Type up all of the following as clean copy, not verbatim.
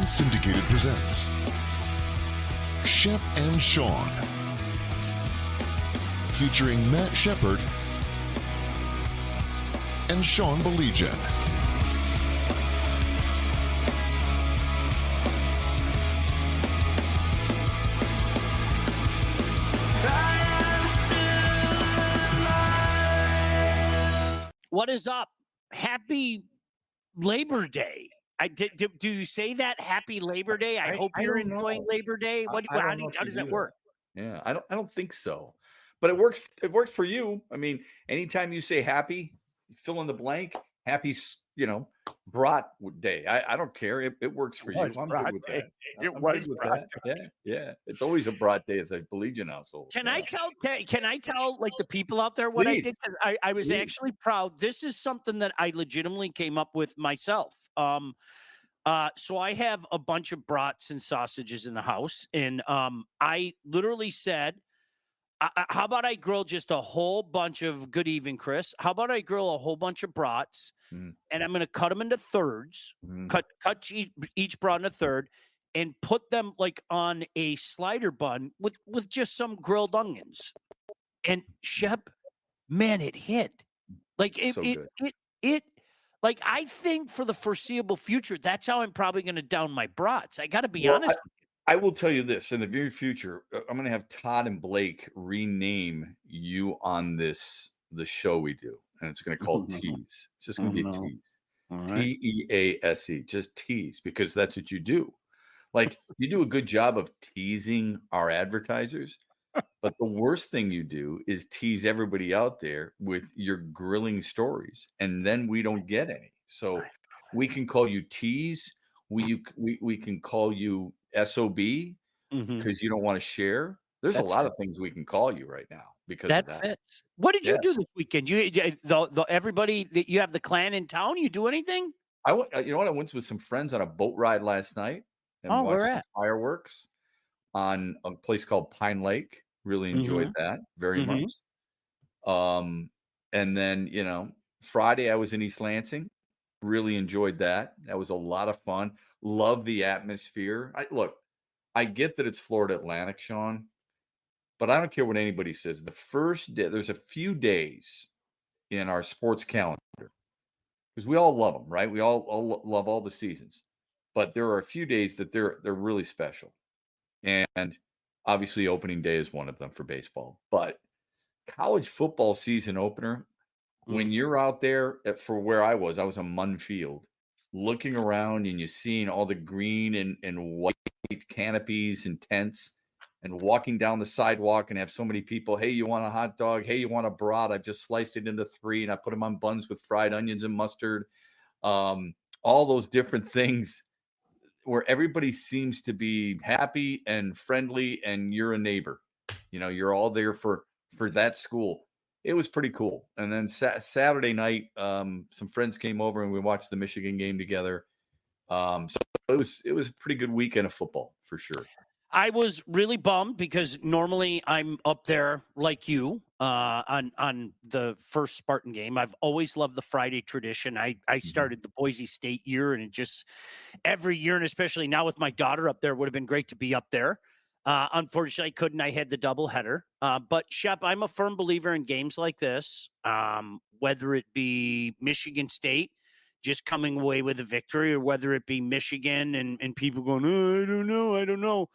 Unsyndicated presents Shep and Sean, featuring Matt Shepard and Sean Baligian. What is up? Happy Labor Day. Do you say that? Happy Labor Day. I hope you're enjoying Labor Day. How does that work? Yeah, I don't think so. But it works. It works for you. I mean, anytime you say happy, fill in the blank. Happy, brat day. I don't care. It works for you. I'm good with that. It was brat day. Yeah. It's always a brat day at the Baligian household. Can I tell like the people out there what Please. I did? 'Cause I was actually proud. This is something that I legitimately came up with myself. So I have a bunch of brats and sausages in the house, and I literally said, how about I grill just a whole bunch of good evening, Chris? How about I grill a whole bunch of brats, and I'm going to cut them into thirds, cut each brat in a third, and put them like on a slider bun with just some grilled onions. And Shep, man, it hit. Like it. Like, I think for the foreseeable future, that's how I'm probably going to down my brats. I got to be honest with you. I will tell you this. In the very future, I'm going to have Todd and Blake rename you on the show we do. And it's going to call Tease. It's just going to be Tease. Tease. Just tease, because that's what you do. Like, you do a good job of teasing our advertisers. But the worst thing you do is tease everybody out there with your grilling stories, and then we don't get any. So we can call you Tease. We can call you SOB because you don't want to share. There's a lot of things we can call you right now because of that. Fits. What did you do this weekend? Everybody that you have the clan in town. You do anything? I went with some friends on a boat ride last night and watched some fireworks on a place called Pine Lake. Really enjoyed that very much. And then, Friday I was in East Lansing. Really enjoyed that. That was a lot of fun. Love the atmosphere. I get that it's Florida Atlantic, Sean, but I don't care what anybody says. The first day, there's a few days in our sports calendar because we all love them, right? We all love all the seasons, but there are a few days that they're really special. And obviously, opening day is one of them for baseball. But college football season opener, when you're out there for where I was on Munn Field, looking around and you're seeing all the green and white canopies and tents and walking down the sidewalk and have so many people, hey, you want a hot dog? Hey, you want a brat? I've just sliced it into 3 and I put them on buns with fried onions and mustard. All those different things, where everybody seems to be happy and friendly, and you're a neighbor. You're all there for that school. It was pretty cool. And then Saturday night, some friends came over and we watched the Michigan game together. So it was a pretty good weekend of football for sure. I was really bummed because normally I'm up there like you on the first Spartan game. I've always loved the Friday tradition. I started the Boise State year, and it just every year, and especially now with my daughter up there, would have been great to be up there. Unfortunately, I couldn't. I had the doubleheader. But Shep, I'm a firm believer in games like this, whether it be Michigan State just coming away with a victory, or whether it be Michigan and people going, oh, I don't know.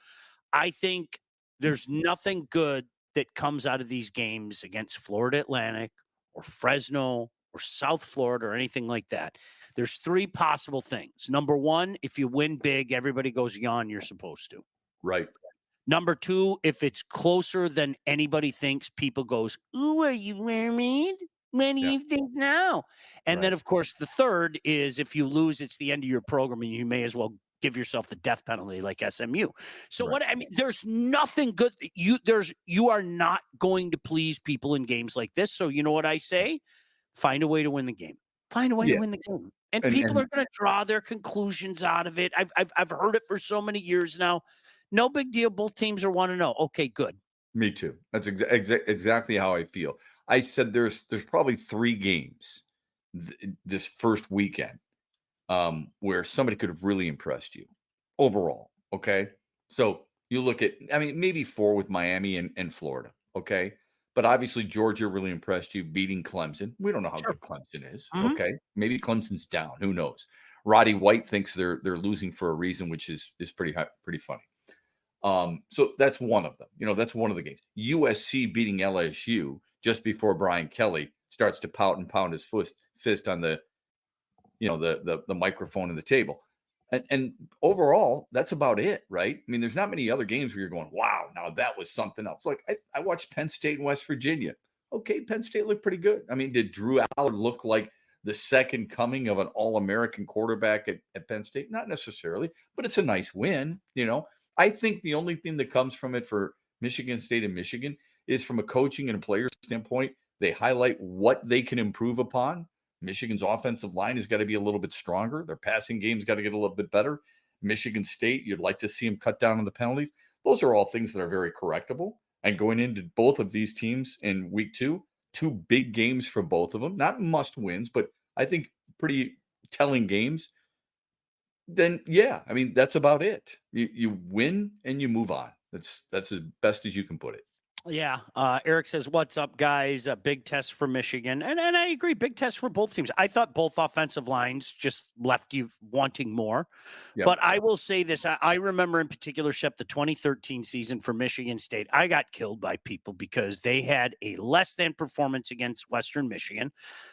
I think there's nothing good that comes out of these games against Florida Atlantic or Fresno or South Florida or anything like that. There's 3 possible things. Number 1, if you win big, everybody goes yawn, you're supposed to. Right. Number 2, if it's closer than anybody thinks, people goes, ooh, are you worried? When do you think now? And then, of course, the third is if you lose, it's the end of your program and you may as well give yourself the death penalty like SMU. So there's nothing good. You are not going to please people in games like this. So you know what I say? Find a way to win the game. Find a way to win the game. And people are going to draw their conclusions out of it. I've heard it for so many years now. No big deal. Both teams are 1-0. Okay, good. Me too. That's exactly how I feel. I said there's probably 3 games this first weekend where somebody could have really impressed you. overall. Okay. So you look at, I mean, maybe 4 with Miami and Florida. Okay. But obviously, Georgia really impressed you beating Clemson. We don't know how Sure. good Clemson is. Mhm. Okay. Maybe Clemson's down. Who knows? Roddy White thinks they're losing for a reason, which is pretty funny. So that's one of them. That's one of the games. USC beating LSU just before Brian Kelly starts to pout and pound his fist on the microphone and the table. And overall, that's about it, right? I mean, there's not many other games where you're going, wow, now that was something else. Like I watched Penn State and West Virginia. Okay, Penn State looked pretty good. I mean, did Drew Allard look like the second coming of an all-American quarterback at Penn State? Not necessarily, but it's a nice win. I think the only thing that comes from it for Michigan State and Michigan is from a coaching and a player standpoint, they highlight what they can improve upon. Michigan's offensive line has got to be a little bit stronger. Their passing game's got to get a little bit better. Michigan State, you'd like to see them cut down on the penalties. Those are all things that are very correctable. And going into both of these teams in week 2, 2 big games for both of them, not must wins, but I think pretty telling games. Then, yeah, I mean, that's about it. You win and you move on. That's as best as you can put it. Yeah. Eric says, what's up, guys? A big test for Michigan. And I agree, big test for both teams. I thought both offensive lines just left you wanting more. Yep. But I will say this. I remember in particular, Shep, the 2013 season for Michigan State. I got killed by people because they had a less than performance against Western Michigan.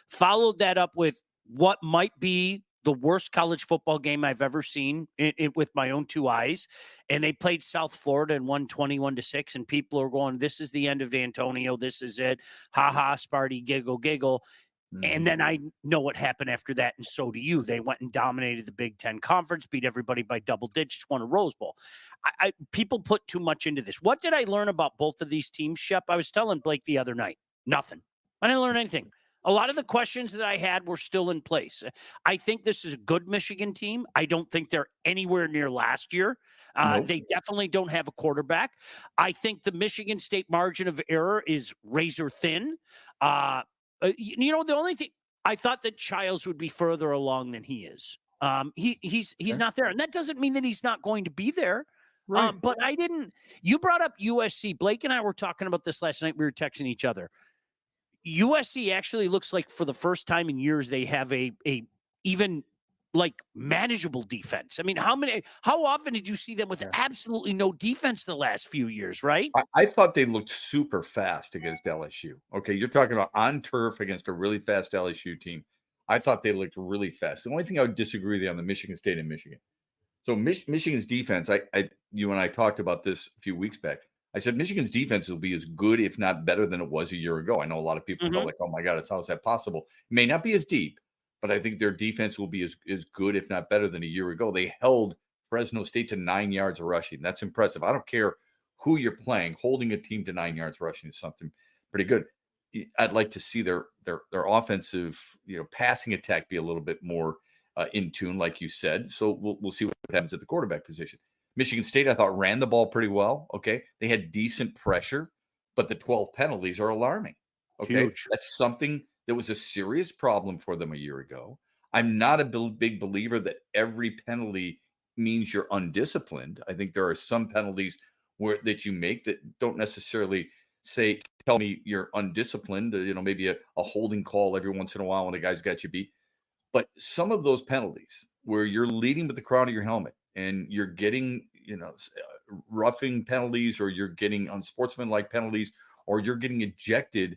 Followed that up with what might be the worst college football game I've ever seen with my own 2 eyes. And they played South Florida and won 21-6. And people are going, this is the end of Antonio. This is it. Ha ha, Sparty, giggle, giggle. And then I know what happened after that. And so do you. They went and dominated the Big Ten Conference, beat everybody by double digits, won a Rose Bowl. People put too much into this. What did I learn about both of these teams, Shep? I was telling Blake the other night. Nothing. I didn't learn anything. A lot of the questions that I had were still in place. I think this is a good Michigan team. I don't think they're anywhere near last year. Nope. They definitely don't have a quarterback. I think the Michigan State margin of error is razor thin. The only thing I thought that Childs would be further along than he is. He's not there, and that doesn't mean that he's not going to be there. Right. But I didn't. You brought up USC. Blake and I were talking about this last night. We were texting each other. USC actually looks like for the first time in years they have a even like manageable defense. I mean, how often did you see them with absolutely no defense the last few years, right? I thought they looked super fast against LSU. Okay, you're talking about on turf against a really fast LSU team. I thought they looked really fast. The only thing I would disagree with you on the Michigan State and Michigan. So Michigan's defense, you and I talked about this a few weeks back. I said Michigan's defense will be as good, if not better, than it was a year ago. I know a lot of people felt like, oh my God, how is that possible? It may not be as deep, but I think their defense will be as good, if not better, than a year ago. They held Fresno State to 9 yards rushing. That's impressive. I don't care who you're playing. Holding a team to 9 yards rushing is something pretty good. I'd like to see their offensive, passing attack be a little bit more in tune, like you said. So we'll see what happens at the quarterback position. Michigan State, I thought, ran the ball pretty well. Okay. They had decent pressure, but the 12 penalties are alarming. Okay. Huge. That's something that was a serious problem for them a year ago. I'm not a big believer that every penalty means you're undisciplined. I think there are some penalties that you make that don't necessarily tell me you're undisciplined. Maybe a holding call every once in a while when a guy's got you beat. But some of those penalties where you're leading with the crown of your helmet, and you're getting, roughing penalties, or you're getting unsportsmanlike penalties, or you're getting ejected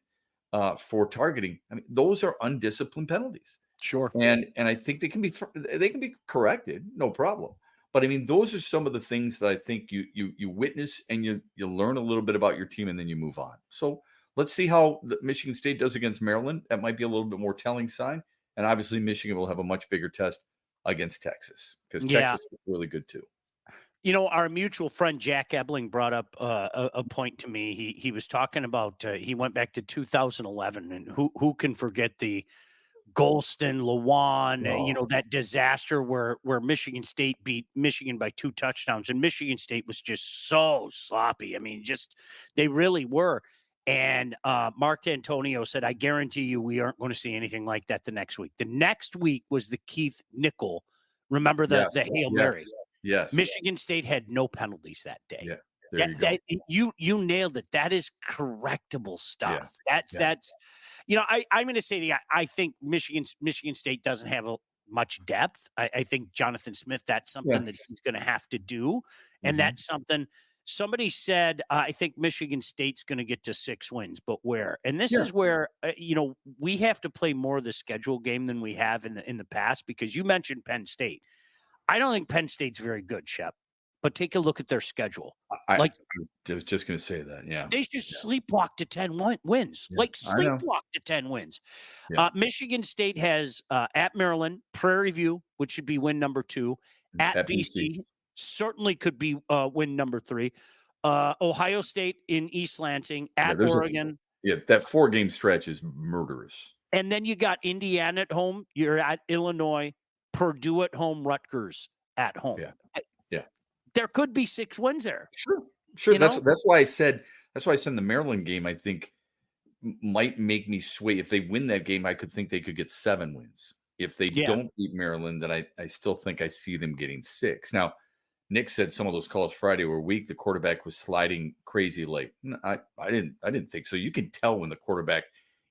for targeting. I mean, those are undisciplined penalties. Sure. And I think they can be corrected, no problem. But I mean, those are some of the things that I think you witness, and you learn a little bit about your team, and then you move on. So let's see how the Michigan State does against Maryland. That might be a little bit more telling sign. And obviously, Michigan will have a much bigger test against Texas, because Texas is really good too. Our mutual friend Jack Ebling brought up a point to me. He was talking about he went back to 2011, and who can forget the Golston, Lewan, that disaster where Michigan State beat Michigan by 2 touchdowns, and Michigan State was just so sloppy. I mean, they really were. And Mark Antonio said, I guarantee you we aren't going to see anything like that the next week. The next week was the Keith Nickel. Remember the Hail Mary? Yes. Michigan State had no penalties that day. Yeah. There you go. You nailed it. That is correctable stuff. Yeah. That's I'm going to say to you, I think Michigan State doesn't have much depth. I think Jonathan Smith, that's something that he's going to have to do, and that's something. Somebody said, I think Michigan State's going to get to 6 wins, but where? And this is where we have to play more of the schedule game than we have in the past, because you mentioned Penn State. I don't think Penn State's very good, Shep, but take a look at their schedule. I was just going to say that. Yeah. They just sleepwalk to 10 wins, sleepwalk to 10 wins. Yeah. Michigan State has at Maryland, Prairie View, which should be win number 2, at BC, certainly could be win number 3. Ohio State in East Lansing, at Oregon. That 4-game stretch is murderous. And then you got Indiana at home. You're at Illinois, Purdue at home, Rutgers at home. Yeah. There could be 6 wins there. Sure. That's why I said the Maryland game, I think, might make me sway. If they win that game, I could think they could get 7 wins. If they don't beat Maryland, then I still think I see them getting 6. Now, Nick said some of those calls Friday were weak. The quarterback was sliding crazy late. No, I didn't think so. You can tell when the quarterback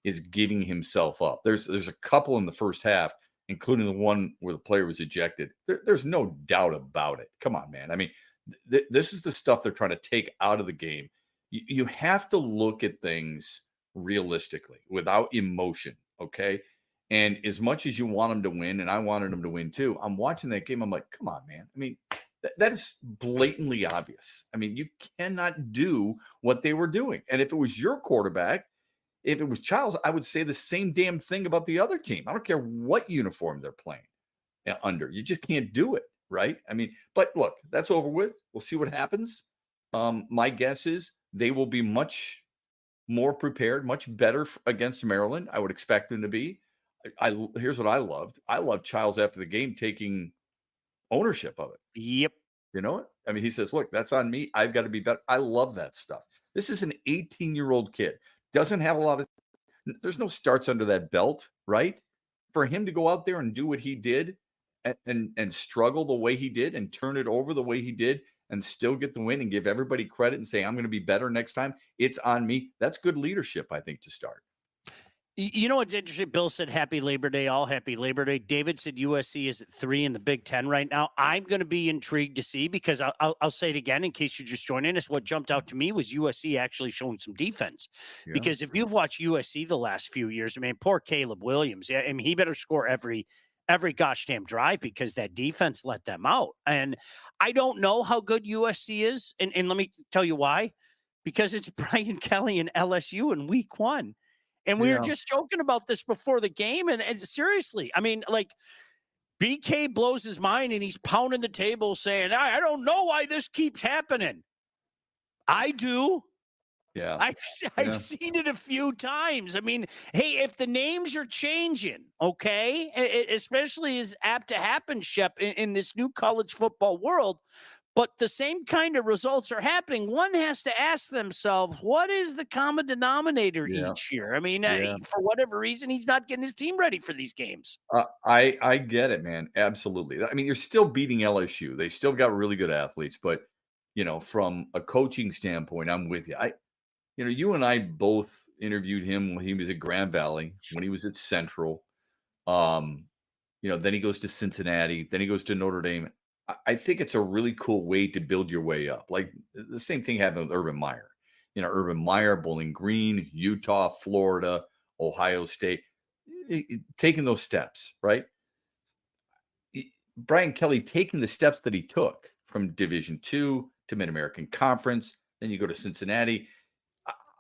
is giving himself up. There's a couple in the first half, including the one where the player was ejected. There's no doubt about it. Come on, man. I mean, this is the stuff they're trying to take out of the game. You have to look at things realistically, without emotion, okay? And as much as you want them to win, and I wanted them to win too, I'm watching that game. I'm like, come on, man. I mean, that is blatantly obvious. I mean, you cannot do what they were doing. And if it was your quarterback, if it was Childs, I would say the same damn thing about the other team. I don't care what uniform they're playing under. You just can't do it, right? I mean, but look, that's over with. We'll see what happens. My guess is they will be much more prepared, much better against Maryland. I would expect them to be. Here's what I loved. I loved Childs after the game taking ownership of it. Yep. You know what? I mean, he says, look, that's on me. I've got to be better. I love that stuff. This is an 18-year-old kid. Doesn't have a lot of, there's no starts under that belt, right? For him to go out there and do what he did and struggle the way he did and turn it over the way he did and still get the win and give everybody credit and say, I'm going to be better next time. It's on me. That's good leadership, I think, to start. You know what's interesting? Bill said happy Labor Day, all happy Labor Day. David said USC is at 3 in the Big Ten right now. I'm going to be intrigued to see, because I'll say it again in case you're just joining us. What jumped out to me was USC actually showing some defense. Because if you've watched USC the last few years, I mean, poor Caleb Williams. I mean, he better score every gosh damn drive, because that defense let them out. And I don't know how good USC is. And let me tell you why. Because it's Brian Kelly and LSU in week 1. And we were just joking about this before the game. And seriously, I mean, like, BK blows his mind and he's pounding the table saying, I don't know why this keeps happening. I do. Yeah. I've seen it a few times. I mean, hey, if the names are changing, okay, especially is apt to happen, Shep, in this new college football world, but the same kind of results are happening. One has to ask themselves, what is the common denominator each year? I mean, for whatever reason, he's not getting his team ready for these games. I get it, man. Absolutely. I mean, you're still beating LSU. They still got really good athletes, but from a coaching standpoint, I'm with you. You and I both interviewed him when he was at Grand Valley, when he was at Central. Then he goes to Cincinnati, then he goes to Notre Dame. I think it's a really cool way to build your way up. Like the same thing happened with Urban Meyer. Urban Meyer, Bowling Green, Utah, Florida, Ohio State, taking those steps, right? Brian Kelly taking the steps that he took from Division II to Mid-American Conference. Then you go to Cincinnati.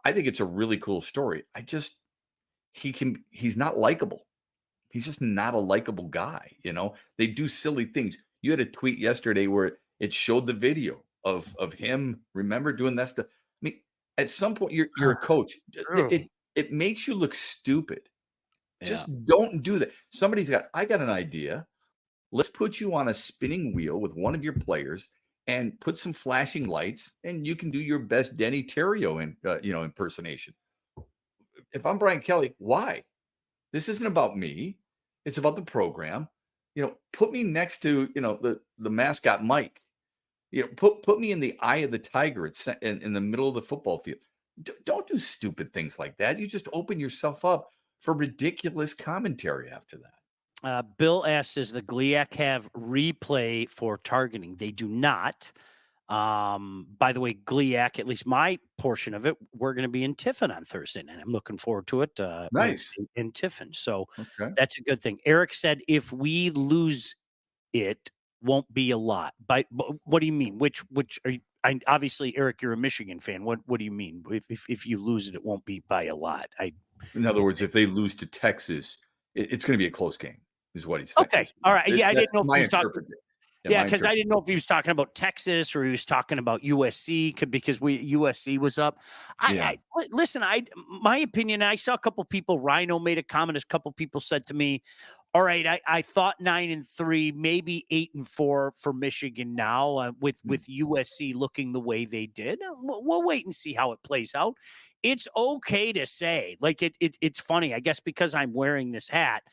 I think it's a really cool story. He's not likable. He's just not a likable guy. They do silly things. You had a tweet yesterday where it showed the video of him, remember, doing that stuff. I mean, at some point, you're a coach. It makes you look stupid. Just don't do that. I got an idea. Let's put you on a spinning wheel with one of your players and put some flashing lights, and you can do your best Denny Terrio impersonation. If I'm Brian Kelly, why? This isn't about me. It's about the program. put me next to, the mascot Mike. Put me in the eye of the tiger in the middle of the football field. Don't do stupid things like that. You just open yourself up for ridiculous commentary after that. Bill asks, does the GLIAC have replay for targeting? They do not. By the way, GLIAC, at least my portion of it, we're going to be in Tiffin on Thursday night. I'm looking forward to it. Nice. In Tiffin. So Okay. that's a good thing. Eric said, if we lose it, won't be a lot. But what do you mean? Which are you? Obviously, Eric, you're a Michigan fan. What do you mean? If you lose it, it won't be by a lot. In other words, if they lose to Texas, it's going to be a close game, is what he's saying. Okay. All right. Yeah, I didn't know if he was talking. Yeah, because I didn't know if he was talking about Texas or he was talking about USC because USC was up. Listen, my opinion, I saw a couple people, Rhino made a comment, a couple people said to me, all right, I thought 9-3, maybe 8-4 for Michigan now with USC looking the way they did. We'll wait and see how it plays out. It's okay to say, like, it's funny, I guess, because I'm wearing this hat.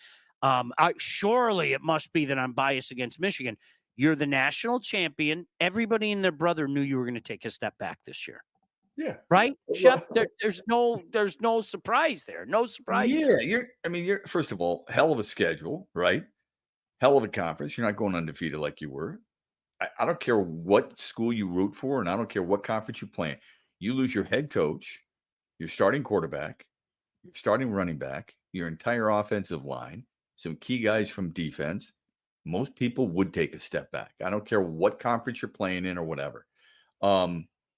Surely it must be that I'm biased against Michigan. You're the national champion. Everybody and their brother knew you were going to take a step back this year. Yeah. Right, Shep? There's no surprise there. No surprise. Yeah, you're first of all, hell of a schedule, right? Hell of a conference. You're not going undefeated like you were. I don't care what school you root for, and I don't care what conference you play in. You lose your head coach, your starting quarterback, your starting running back, your entire offensive line, some key guys from defense. Most people would take a step back. I don't care what conference you're playing in or whatever.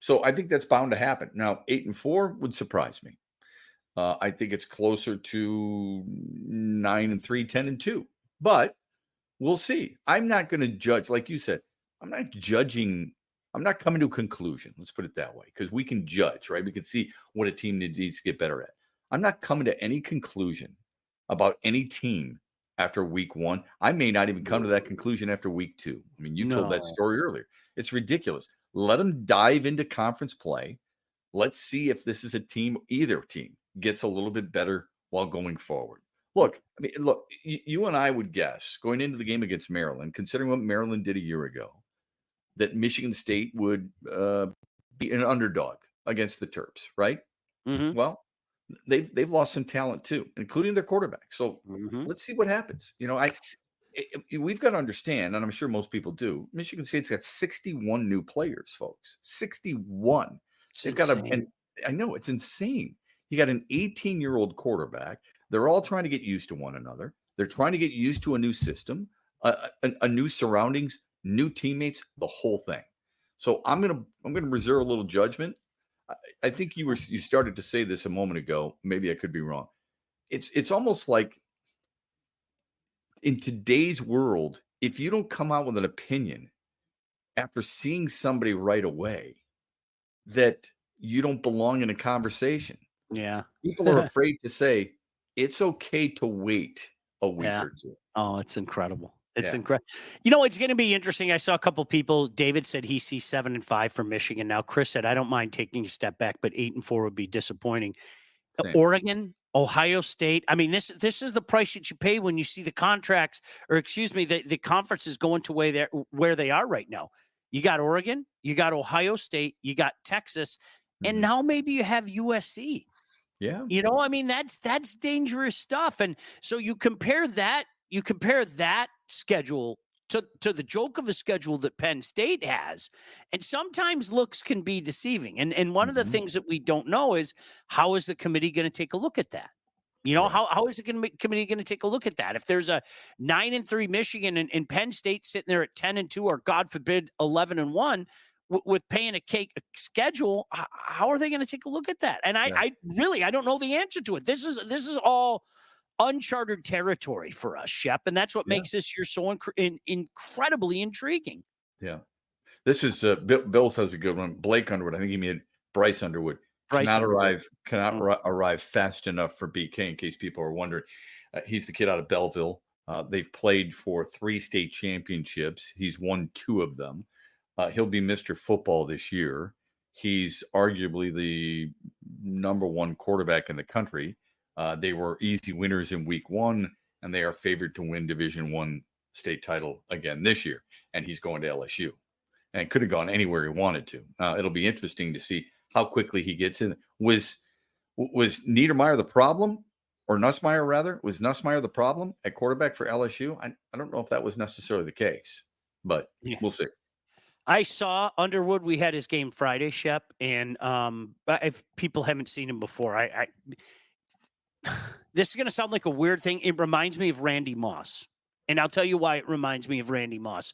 So I think that's bound to happen. Now, 8-4 would surprise me. I think it's closer to 9-3, 10-2. But we'll see. I'm not going to judge, like you said. I'm not judging. I'm not coming to a conclusion. Let's put it that way, because we can judge, right? We can see what a team needs to get better at. I'm not coming to any conclusion about any team after week 1. I may not even come to that conclusion after week 2. I mean, you told that story earlier. It's ridiculous. Let them dive into conference play. Let's see if this is a team, either team gets a little bit better while going forward. Look, you and I would guess going into the game against Maryland, considering what Maryland did a year ago, that Michigan State would be an underdog against the Terps, right? Mm-hmm. Well, they've lost some talent too, including their quarterback. So let's see what happens. We've got to understand, and I'm sure most people do, Michigan State's got 61 new players, folks. 61. They've got I know, it's insane. You got an 18-year-old quarterback. They're all trying to get used to one another. They're trying to get used to a new system, a new surroundings, new teammates, the whole thing. So I'm gonna reserve a little judgment. I think you started to say this a moment ago. Maybe I could be wrong. It's almost like in today's world, if you don't come out with an opinion after seeing somebody right away, that you don't belong in a conversation. Yeah. People are afraid to say it's okay to wait a week or two. Oh, it's incredible. It's incredible. It's going to be interesting. I saw a couple people. David said he sees 7-5 for Michigan. Now, Chris said, I don't mind taking a step back, but 8-4 would be disappointing. Same. Oregon, Ohio State. I mean, this is the price that you pay when you see the contracts, or excuse me, the conferences going to where they are right now. You got Oregon, you got Ohio State, you got Texas, and now maybe you have USC. Yeah. I mean, that's dangerous stuff. And so you compare that schedule to the joke of a schedule that Penn State has. And sometimes looks can be deceiving. And one of the things that we don't know is, how is the committee going to take a look at that? How is the committee going to take a look at that? If there's a 9-3 Michigan and Penn State sitting there at 10-2, or God forbid 11-1, with paying a cake schedule, how are they going to take a look at that? And I don't know the answer to it. This is all uncharted territory for us, Shep, and that's what makes this year so incredibly intriguing. Yeah, this is Bill says a good one. Blake Underwood, I think he meant Bryce Underwood. Cannot arrive fast enough for BK. In case people are wondering, he's the kid out of Belleville. They've played for 3 state championships. He's won 2 of them. He'll be Mr. Football this year. He's arguably the number 1 quarterback in the country. They were easy winners in week 1, and they are favored to win Division I state title again this year, and he's going to LSU. And could have gone anywhere he wanted to. It'll be interesting to see how quickly he gets in. Was Niedermeyer the problem, or Nussmeier rather? Was Nussmeier the problem at quarterback for LSU? I don't know if that was necessarily the case, but we'll see. I saw Underwood. We had his game Friday, Shep, and if people haven't seen him before, I this is going to sound like a weird thing. It reminds me of Randy Moss. And I'll tell you why it reminds me of Randy Moss.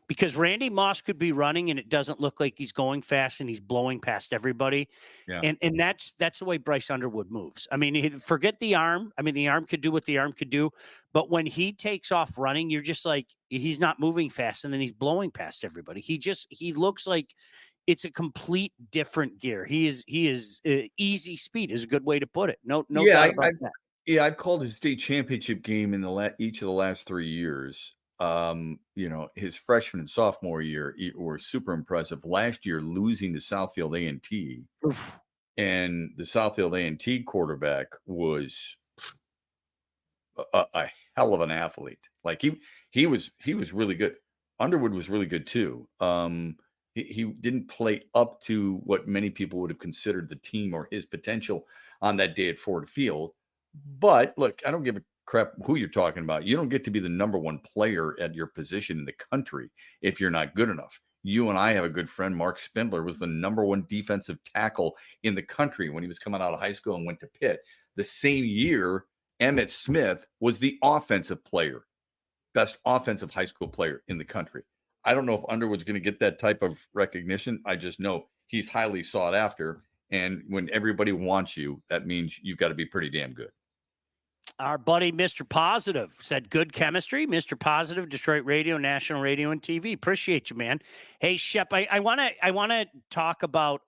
Because Randy Moss could be running and it doesn't look like he's going fast and he's blowing past everybody. Yeah. And that's the way Bryce Underwood moves. I mean, forget the arm. I mean, the arm could do what the arm could do. But when he takes off running, you're just like, he's not moving fast and then he's blowing past everybody. He looks like it's a complete different gear. He is easy speed is a good way to put it. No doubt about that. Yeah, I've called his state championship game in each of the last 3 years. His freshman and sophomore year were super impressive. Last year, losing to Southfield A&T, and the Southfield A&T quarterback was a hell of an athlete. Like he was really good. Underwood was really good too. He didn't play up to what many people would have considered the team or his potential on that day at Ford Field. But look, I don't give a crap who you're talking about. You don't get to be the number one player at your position in the country if you're not good enough. You and I have a good friend, Mark Spindler, was the number one defensive tackle in the country when he was coming out of high school and went to Pitt. The same year, Emmitt Smith was the offensive player, best offensive high school player in the country. I don't know if Underwood's going to get that type of recognition. I just know he's highly sought after. And when everybody wants you, that means you've got to be pretty damn good. Our buddy, Mr. Positive, said good chemistry. Mr. Positive, Detroit radio, national radio, and TV. Appreciate you, man. Hey, Shep, I want to talk about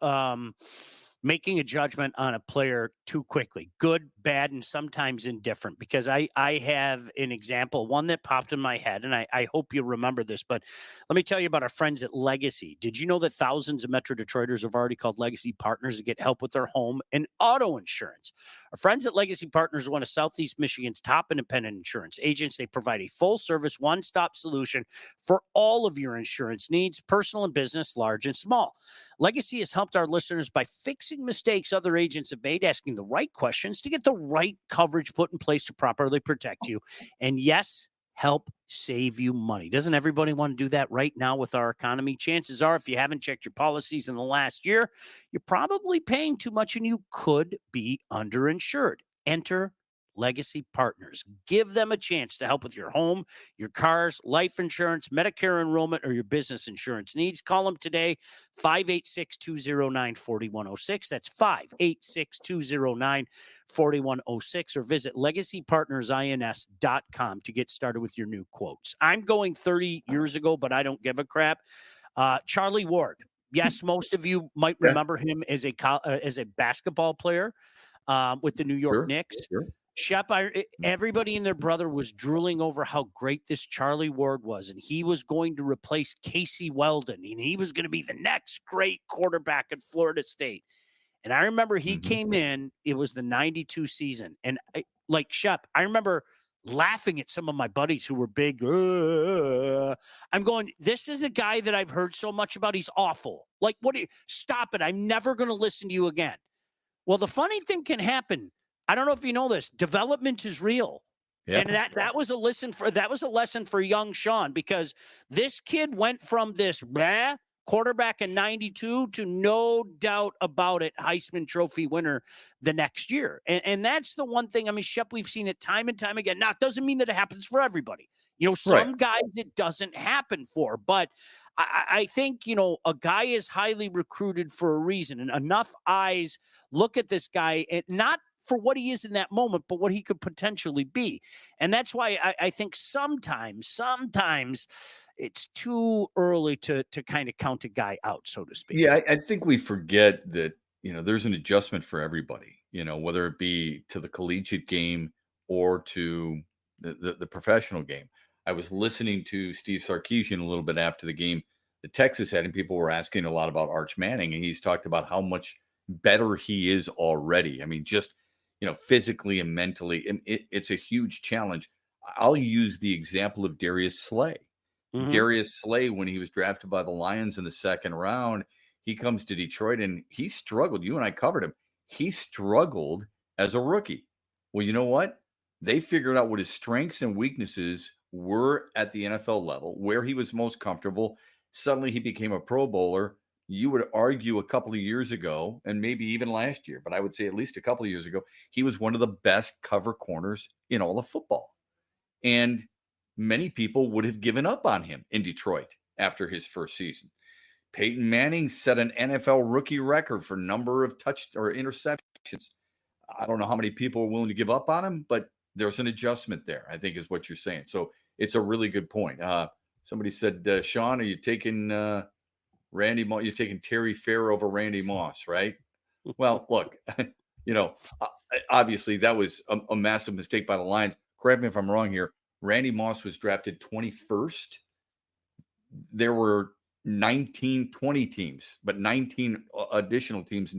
making a judgment on a player too quickly. Good, bad, and sometimes indifferent. Because I have an example, one that popped in my head, and I hope you remember this. But let me tell you about our friends at Legacy. Did you know that thousands of Metro Detroiters have already called Legacy Partners to get help with their home and auto insurance? Our friends at Legacy Partners are one of Southeast Michigan's top independent insurance agents. They provide a full-service, one-stop solution for all of your insurance needs, personal and business, large and small. Legacy has helped our listeners by fixing mistakes other agents have made, asking the right questions to get the right coverage put in place to properly protect you. And yes, help save you money. Doesn't everybody want to do that right now with our economy? Chances are, if you haven't checked your policies in the last year, you're probably paying too much and you could be underinsured. Enter Legacy Partners. Give them a chance to help with your home, your cars, life insurance, Medicare enrollment, or your business insurance needs. Call them today, 586-209-4106. That's 586-209-4106, or visit legacypartnersins.com to get started with your new quotes. I'm going 30 years ago, but I don't give a crap. Charlie Ward. Yes, most of you might remember him as a basketball player with the New York Knicks. Sure. Shep, everybody and their brother was drooling over how great this Charlie Ward was, and he was going to replace Casey Weldon, and he was going to be the next great quarterback at Florida State. And I remember he came in, it was the 92 season, and like Shep, I remember laughing at some of my buddies who were big. I'm going, this is a guy that I've heard so much about. He's awful. Like, stop it. I'm never going to listen to you again. Well, the funny thing can happen. I don't know if you know this. Development is real. Yeah. And that was a lesson for young Sean, because this kid went from this quarterback in 92 to, no doubt about it, Heisman Trophy winner the next year. And that's the one thing. I mean, Shep, we've seen it time and time again. Now, it doesn't mean that it happens for everybody. Some guys it doesn't happen for, but I think, a guy is highly recruited for a reason, and enough eyes look at this guy, and not for what he is in that moment, but what he could potentially be. And that's why I think sometimes it's too early to kind of count a guy out, so to speak. Yeah, I think we forget that, there's an adjustment for everybody, whether it be to the collegiate game or to the professional game. I was listening to Steve Sarkisian a little bit after the game that Texas had, and people were asking a lot about Arch Manning, and he's talked about how much better he is already. I mean, just, physically and mentally, and it's a huge challenge. I'll use the example of Darius Slay. Mm-hmm. Darius Slay, when he was drafted by the Lions in the second round, he comes to Detroit and he struggled. You and I covered him. He struggled as a rookie. Well, you know what? They figured out what his strengths and weaknesses were at the NFL level, where he was most comfortable. Suddenly he became a Pro Bowler. You would argue a couple of years ago, and maybe even last year, but I would say at least a couple of years ago, he was one of the best cover corners in all of football. And many people would have given up on him in Detroit after his first season. Peyton Manning set an NFL rookie record for number of touch or interceptions. I don't know how many people are willing to give up on him, but there's an adjustment there, I think is what you're saying. So it's a really good point. Somebody said, Sean, are you taking Randy Moss? You're taking Terry Fair over Randy Moss, right? Well, look, obviously that was a massive mistake by the Lions. Correct me if I'm wrong here. Randy Moss was drafted 21st. There were 19, 20 teams, but 19 additional teams,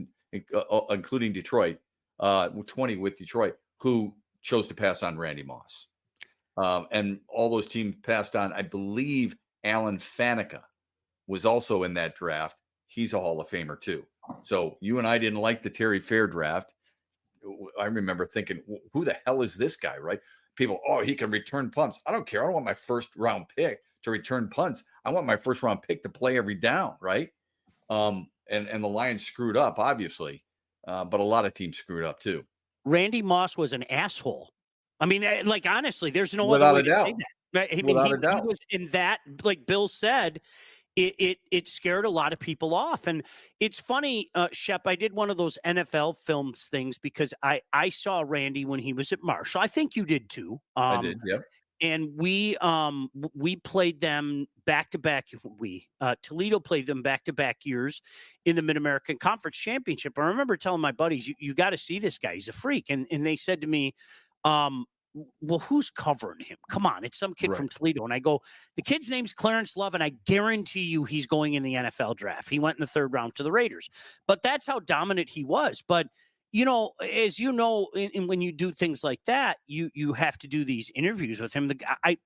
including Detroit, 20 with Detroit, who chose to pass on Randy Moss. And all those teams passed on, I believe, Alan Faneca was also in that draft. He's a Hall of Famer too. So you and I didn't like the Terry Fair draft. I remember thinking, who the hell is this guy, right? People, he can return punts. I don't care. I don't want my first round pick to return punts. I want my first round pick to play every down, right? And the Lions screwed up, obviously, but a lot of teams screwed up too. Randy Moss was an asshole. I mean, like, honestly, there's no Without other way a to doubt. say that. I mean, he was in that, like Bill said, it scared a lot of people off. And it's funny, Shep, I did one of those NFL films things because I saw Randy when he was at Marshall. I think you did too. I did, yep. And we played them back to back. Toledo played them back to back years in the Mid-American Conference Championship. I remember telling my buddies, you got to see this guy. He's a freak. And they said to me, well, who's covering him? Come on, it's some kid from Toledo. And I go, the kid's name's Clarence Love, and I guarantee you he's going in the NFL draft. He went in the third round to the Raiders. But that's how dominant he was. But as you know, when you do things like that, you have to do these interviews with him.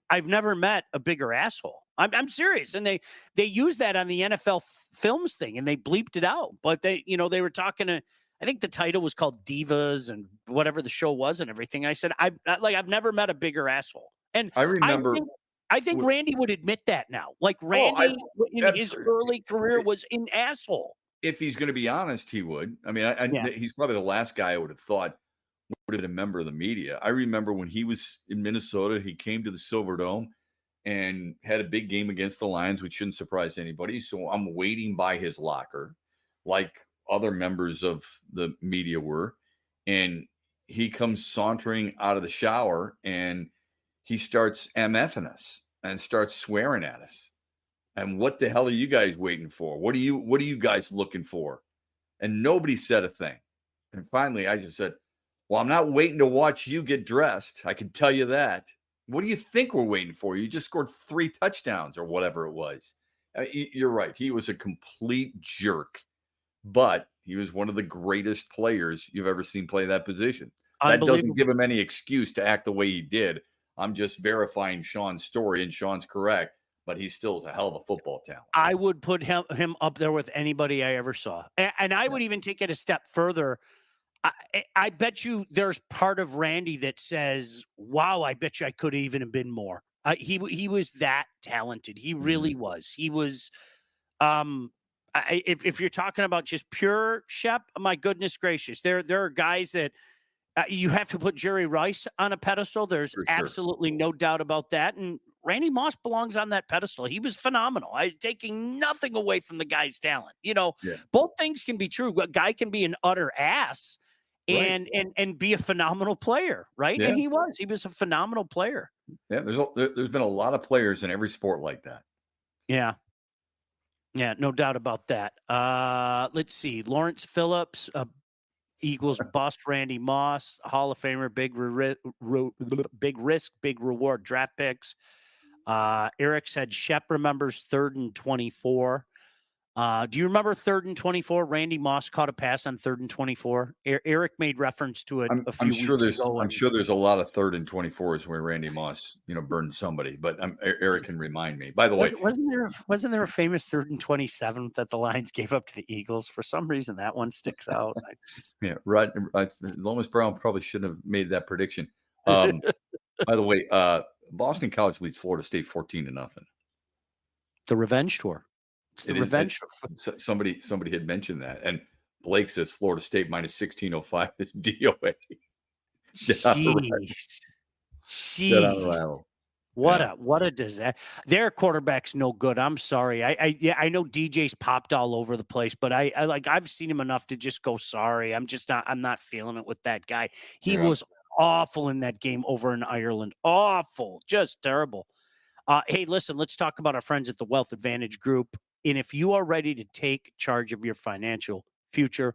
I've never met a bigger asshole. I'm serious. And they use that on the NFL films thing, and they bleeped it out. But they were talking to, I think the title was called Divas and whatever the show was and everything. I said, I've never met a bigger asshole. And I remember. I think Randy would admit that now. Like Randy in his early career was an asshole. If he's going to be honest, he would. I mean, he's probably the last guy I would have thought would have been a member of the media. I remember when he was in Minnesota, he came to the Silverdome and had a big game against the Lions, which shouldn't surprise anybody. So I'm waiting by his locker, like other members of the media were. And he comes sauntering out of the shower and he starts MFing us and starts swearing at us. And what the hell are you guys waiting for? What are you guys looking for? And nobody said a thing. And finally, I just said, well, I'm not waiting to watch you get dressed. I can tell you that. What do you think we're waiting for? You just scored 3 touchdowns or whatever it was. You're right. He was a complete jerk, but he was one of the greatest players you've ever seen play that position. That doesn't give him any excuse to act the way he did. I'm just verifying Sean's story, and Sean's correct. But he still is a hell of a football talent. I would put him up there with anybody I ever saw. And I would even take it a step further. I bet you there's part of Randy that says, wow, I bet you I could even have been more. He was that talented. He really was. He was, if you're talking about just pure Shep, my goodness gracious, there are guys that you have to put Jerry Rice on a pedestal. There's absolutely no doubt about that. And Randy Moss belongs on that pedestal. He was phenomenal. Taking nothing away from the guy's talent. Both things can be true. A guy can be an utter ass and be a phenomenal player, right? Yeah. And he was a phenomenal player. Yeah, there's been a lot of players in every sport like that. Yeah. Yeah, no doubt about that. Let's see. Lawrence Phillips, Eagles bust Randy Moss, Hall of Famer, big risk, big reward, draft picks. Eric said Shep remembers 3rd and 24. Do you remember 3rd and 24? Randy Moss caught a pass on 3rd and 24. Eric made reference to it a few weeks ago. I'm sure there's a lot of 3rd and 24s where Randy Moss, burned somebody. But Eric can remind me. By the way, wasn't there a famous 3rd and 27 that the Lions gave up to the Eagles? For some reason, that one sticks out. Yeah, right. Lomas Brown probably shouldn't have made that prediction. By the way, Boston College leads Florida State 14-0. The revenge tour. It's the revenge. Somebody had mentioned that, and Blake says Florida State minus 1605 is DOA. Jeez. What a disaster. Their quarterback's no good. I'm sorry. I know DJ's popped all over the place, but I've seen him enough to just go sorry. I'm not feeling it with that guy. He was awful in that game over in Ireland. Awful. Just terrible. Hey, listen, let's talk about our friends at the Wealth Advantage Group. And if you are ready to take charge of your financial future,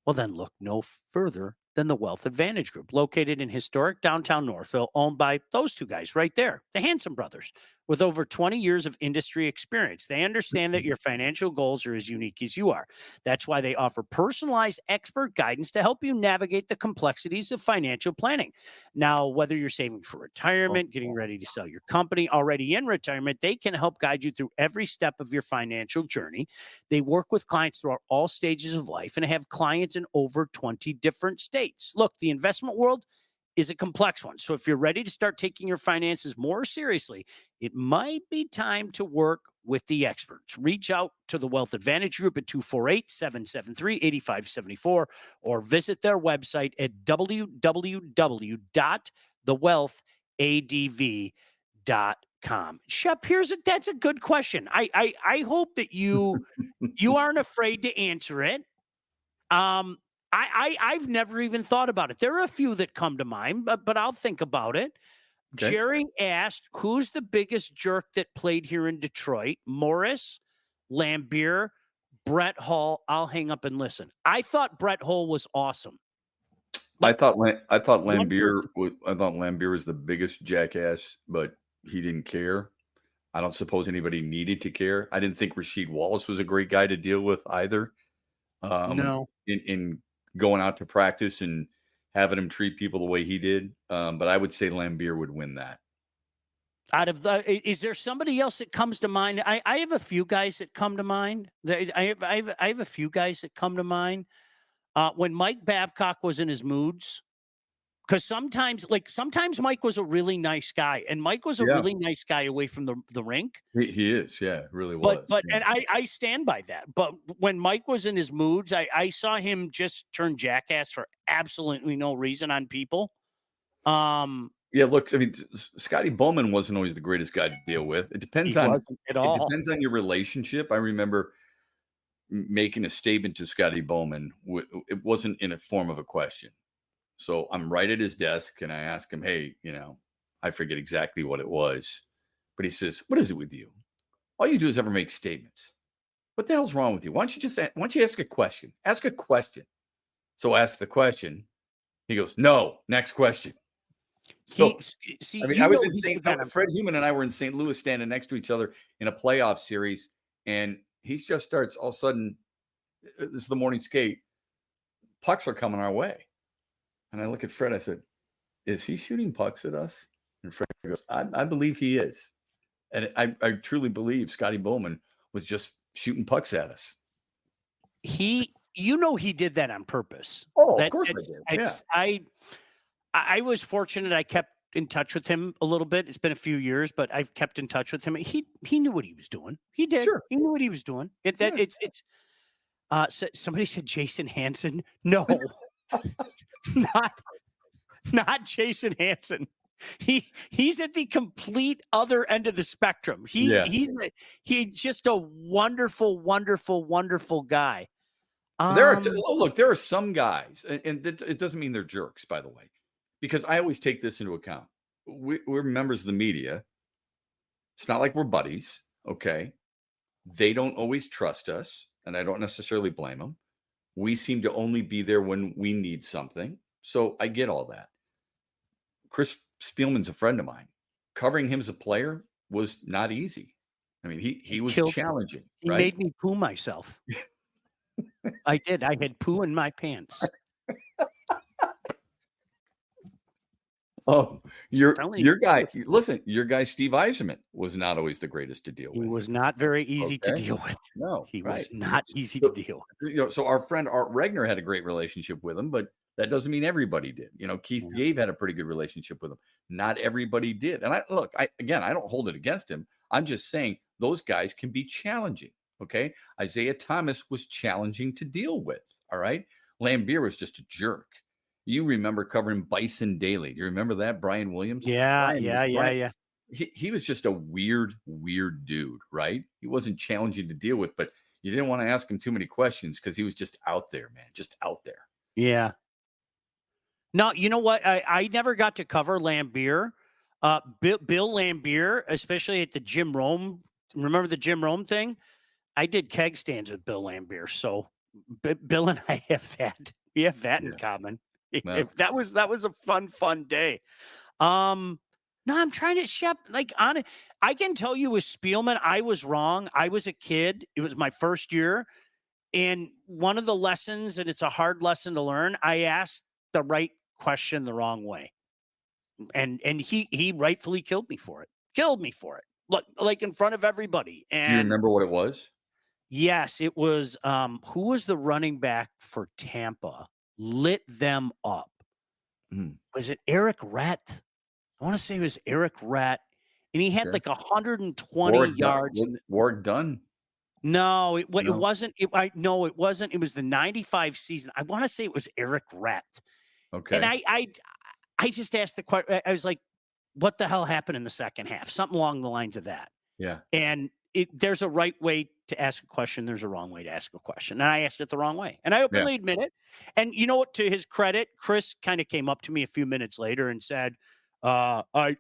well, then look no further than the Wealth Advantage Group, located in historic downtown Northville, owned by those two guys right there, the Hanson brothers, with over 20 years of industry experience. They understand that your financial goals are as unique as you are. That's why they offer personalized expert guidance to help you navigate the complexities of financial planning. Now, whether you're saving for retirement, getting ready to sell your company, already in retirement, they can help guide you through every step of your financial journey. They work with clients throughout all stages of life and have clients in over 20 different states. Look, the investment world is a complex one. So if you're ready to start taking your finances more seriously, it might be time to work with the experts. Reach out to the Wealth Advantage Group at 248-773-8574 or visit their website at www.thewealthadv.com. Shep, that's a good question. I hope that you aren't afraid to answer it. I've never even thought about it. There are a few that come to mind, but I'll think about it. Okay. Jerry asked, who's the biggest jerk that played here in Detroit? Morris, Lambier, Brett Hull. I'll hang up and listen. I thought Brett Hull was awesome. I thought Lambier was the biggest jackass, but he didn't care. I don't suppose anybody needed to care. I didn't think Rasheed Wallace was a great guy to deal with either. No. In going out to practice and having him treat people the way he did. But I would say Lambier would win that. Is there somebody else that comes to mind? I have a few guys that come to mind. I have a few guys that come to mind. When Mike Babcock was in his moods, because sometimes Mike was a really nice guy, and Mike was a really nice guy away from the rink. He is, really was. But and I stand by that. But when Mike was in his moods, I saw him just turn jackass for absolutely no reason on people. Look, I mean, Scotty Bowman wasn't always the greatest guy to deal with. It depends on your relationship. I remember making a statement to Scotty Bowman. It wasn't in a form of a question. So I'm right at his desk and I ask him, hey, I forget exactly what it was, but he says, what is it with you? All you do is ever make statements. What the hell's wrong with you? Why don't you ask a question? Ask a question. So ask the question. He goes, no, next question. So, I was in Fred Human and I were in St. Louis standing next to each other in a playoff series. And he just starts all of a sudden, this is the morning skate. Pucks are coming our way. And I look at Fred, I said, is he shooting pucks at us? And Fred goes, I believe he is. And I truly believe Scotty Bowman was just shooting pucks at us. He did that on purpose. Oh, of course I did. I was fortunate. I kept in touch with him a little bit. It's been a few years, but I've kept in touch with him. He knew what he was doing. He did. Sure. He knew what he was doing. Somebody said Jason Hansen. No. Not Jason Hansen. He's at the complete other end of the spectrum. He's just a wonderful, wonderful, wonderful guy. There are some guys, and it doesn't mean they're jerks, by the way, because I always take this into account. We're members of the media. It's not like we're buddies, okay? They don't always trust us, and I don't necessarily blame them. We seem to only be there when we need something. So I get all that. Chris Spielman's a friend of mine. Covering him as a player was not easy. I mean, he was Killed me. challenging, He right? made me poo myself. I did. I had poo in my pants. Oh, Telling you your the guy. truth. Listen, your guy Steve Eiserman was not always the greatest to deal He with. was not very easy to Okay, deal with. no, He right? was not easy to So, deal with. so our friend Art Regner had a great relationship with him, but that doesn't mean everybody did. Keith Yeah. Gave had a pretty good relationship with him. Not everybody did. And I don't hold it against him. I'm just saying those guys can be challenging. Okay, Isaiah Thomas was challenging to deal with. All right, Lambier was just a jerk. You remember covering Bison Daily? Do you remember that, Brian Williams? Yeah. Brian, he was just a weird dude, right? He wasn't challenging to deal with, but you didn't want to ask him too many questions because he was just out there, man, just out there. Yeah. No, you know what? I never got to cover Lambier. Bill Lambier, especially at the Jim Rome. Remember the Jim Rome thing? I did keg stands with Bill Lambier. So Bill and I have that. We have that in common. Well, That was a fun day. No, I'm trying to Shep, I can tell you with Spielman, I was wrong. I was a kid. It was my first year. And one of the lessons, and it's a hard lesson to learn, I asked the right question the wrong way. And he rightfully killed me for it. Like in front of everybody. And do you remember what it was? yes, it was who was the running back for Tampa? Lit them up. Was it Eric Rett? I want to say it was Eric Rett, and he had like 120 yards. Warwick Dunn. No, it wasn't. It wasn't. It was the 95 season. I want to say it was Eric Rett. Okay. And I just asked the question. I was like, what the hell happened in the second half? Something along the lines of that. Yeah. And there's a right way to ask a question. There's a wrong way to ask a question. And I asked it the wrong way. And I openly admit it. And you know what, to his credit, Chris kind of came up to me a few minutes later and said, I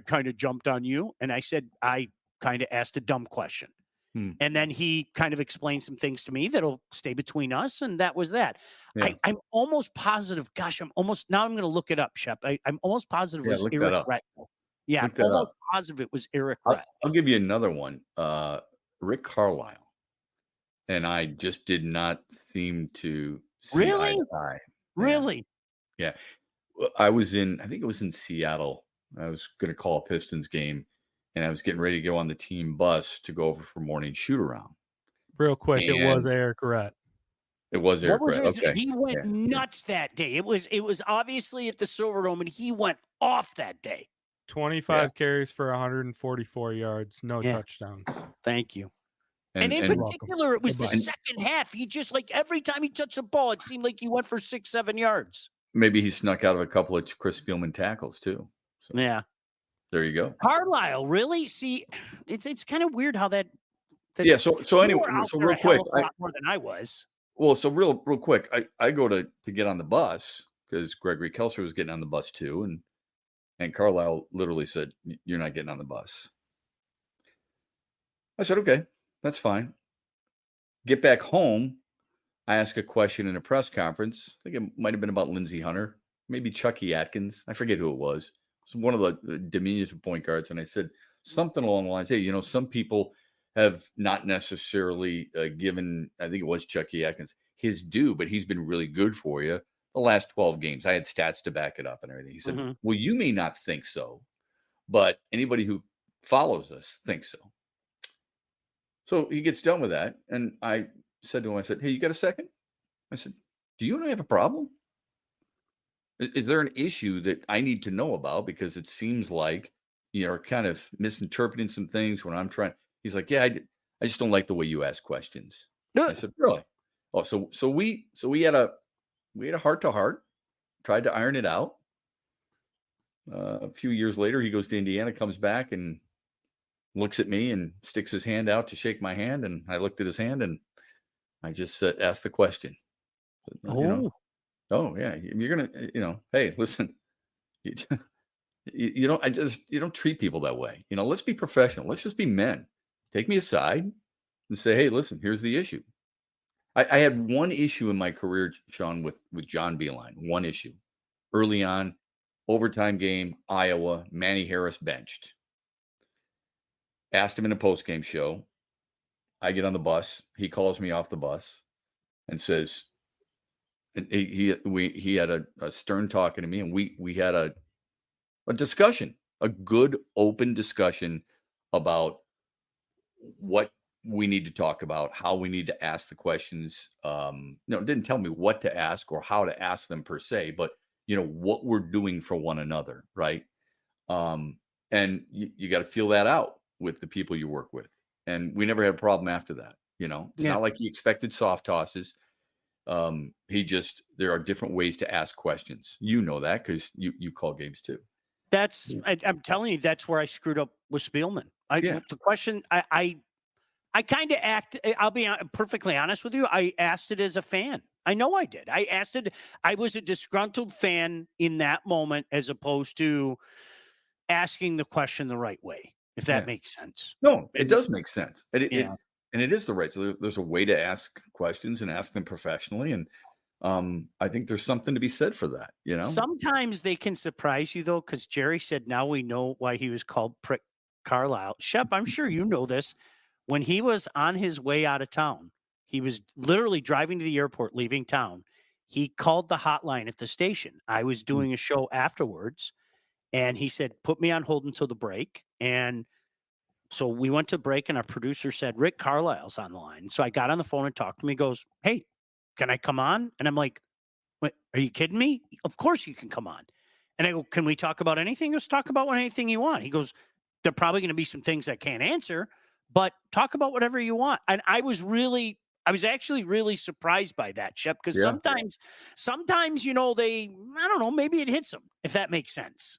kind of jumped on you. And I said, I kind of asked a dumb question. And then he kind of explained some things to me that'll stay between us. And that was that. Yeah. I'm almost positive. Gosh, now I'm going to look it up, Shep. I'm almost positive it was Eric Rett. Yeah, I'm almost positive it was Eric Rett. I'll give you another one. Rick Carlisle. And I just did not seem to see eye to eye. Really? Yeah. I think it was in Seattle. I was going to call a Pistons game, and I was getting ready to go on the team bus to go over for morning shoot around. Real quick, it was Eric Rett. It was Eric Rett. Okay. He went nuts that day. It was obviously at the Silverdome, and he went off that day. 25 carries for 144 yards, no touchdowns. Thank you. And in particular, it was the second half. He just, like, every time he touched the ball, it seemed like he went for 6-7 yards. Maybe he snuck out of a couple of Chris Spielman tackles too. So, yeah. There you go. Carlisle, really? See, it's kind of weird how that yeah. So anyway, so real quick, a lot more than I was. Well, so real quick, I go to get on the bus because Gregory Kelser was getting on the bus too, and Carlisle literally said, "You're not getting on the bus." I said, "Okay, that's fine." Get back home. I asked a question in a press conference. I think it might have been about Lindsey Hunter, maybe Chucky Atkins. I forget who it was. It was one of the diminutive point guards. And I said something along the lines, hey, some people have not necessarily given, I think it was Chucky Atkins, his due, but he's been really good for you the last 12 games. I had stats to back it up and everything. He said, well, you may not think so, but anybody who follows us thinks so. So he gets done with that. And I said to him, I said, hey, you got a second? I said, do you and I have a problem? Is there an issue that I need to know about? Because it seems like you're kind of misinterpreting some things when I'm trying. He's like, yeah, I just don't like the way you ask questions. I said, really? Oh, so we had a heart to heart, tried to iron it out. A few years later, he goes to Indiana, comes back and looks at me and sticks his hand out to shake my hand. And I looked at his hand and I just asked the question. Oh yeah. You're going to, hey, listen, you don't treat people that way. Let's be professional. Let's just be men. Take me aside and say, hey, listen, here's the issue. I had one issue in my career, Sean, with John Beilein. One issue. Early on, overtime game, Iowa, Manny Harris benched. Asked him in a post-game show. I get on the bus. He calls me off the bus and says, and he had a stern talking to me, and we had a discussion, a good open discussion about what we need to talk about, how we need to ask the questions. No, it didn't tell me what to ask or how to ask them per se, but what we're doing for one another, right? And you got to feel that out with the people you work with. And we never had a problem after that. It's not like he expected soft tosses. There are different ways to ask questions. You know that because you call games too. I'm telling you, that's where I screwed up with Spielman. The question, I kind of I'll be perfectly honest with you. I asked it as a fan. I know I did. I asked it. I was a disgruntled fan in that moment, as opposed to asking the question the right way, if that makes sense. No, it does make sense. And it is the right. So there's a way to ask questions and ask them professionally. And I think there's something to be said for that. Sometimes they can surprise you, though, because Jerry said now we know why he was called Prick Carlisle. Shep, I'm sure you know this. When he was on his way out of town, he was literally driving to the airport, leaving town. He called the hotline at the station. I was doing a show afterwards, and he said, put me on hold until the break. And so we went to break, and our producer said, Rick Carlisle's on the line. So I got on the phone and talked to him. He goes, hey, can I come on? And I'm like, wait, are you kidding me? Of course you can come on. And I go, can we talk about anything? Let's talk about anything you want. He goes, there are probably going to be some things I can't answer, but talk about whatever you want. And I was actually really surprised by that, Shep, because sometimes, I don't know, maybe it hits them, if that makes sense.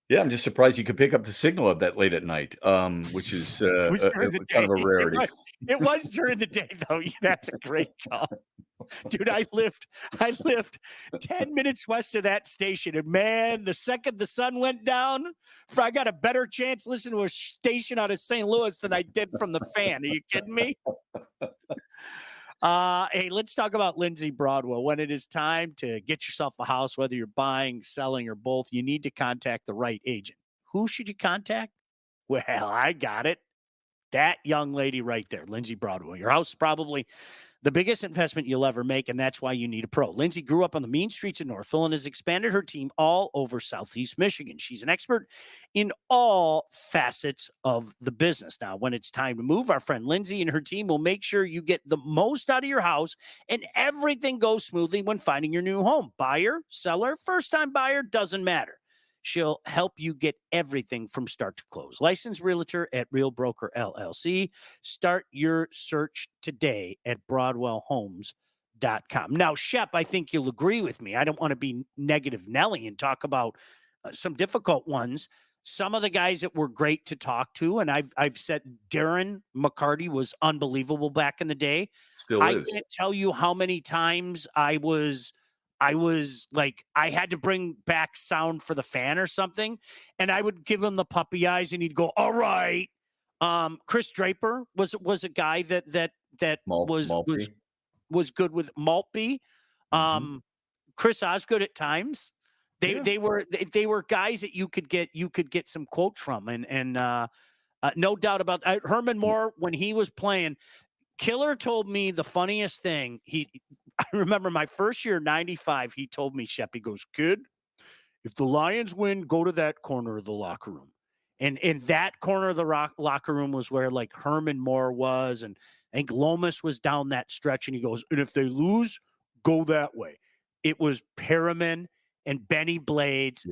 Yeah, I'm just surprised you could pick up the signal of that late at night, which is kind of a rarity. It was during the day, though. That's a great call. Dude, I lived 10 minutes west of that station. And man, the second the sun went down, I got a better chance listening to a station out of St. Louis than I did from the fan. Are you kidding me? Hey, let's talk about Lindsay Broadwell. When it is time to get yourself a house, whether you're buying, selling, or both, you need to contact the right agent. Who should you contact? Well, I got it. That young lady right there, Lindsay Broadwell. Your house is probably the biggest investment you'll ever make, and that's why you need a pro. Lindsay grew up on the mean streets of Northville and has expanded her team all over Southeast Michigan. She's an expert in all facets of the business. Now, when it's time to move, our friend Lindsay and her team will make sure you get the most out of your house and everything goes smoothly when finding your new home. Buyer, seller, first-time buyer, doesn't matter. She'll help you get everything from start to close. Licensed realtor at Real Broker LLC. Start your search today at BroadwellHomes.com. Now, Shep, I think you'll agree with me. I don't want to be negative Nelly and talk about some difficult ones. Some of the guys that were great to talk to, and I've said Darren McCarty was unbelievable back in the day. Still is. I can't tell you how many times I was like, I had to bring back sound for the fan or something, and I would give him the puppy eyes, and he'd go, "All right." Chris Draper was a guy that was good with Maltby. Chris Osgood at times. They were guys that you could get some quotes from, and no doubt about that. Herman Moore, when he was playing, Killer told me the funniest thing. I remember my first year, 95, he told me, Shep, he goes, kid, if the Lions win, go to that corner of the locker room. And in that corner of the locker room was where like Herman Moore was. And I think Lomas was down that stretch. And he goes, and if they lose, go that way. It was Perriman and Benny Blades.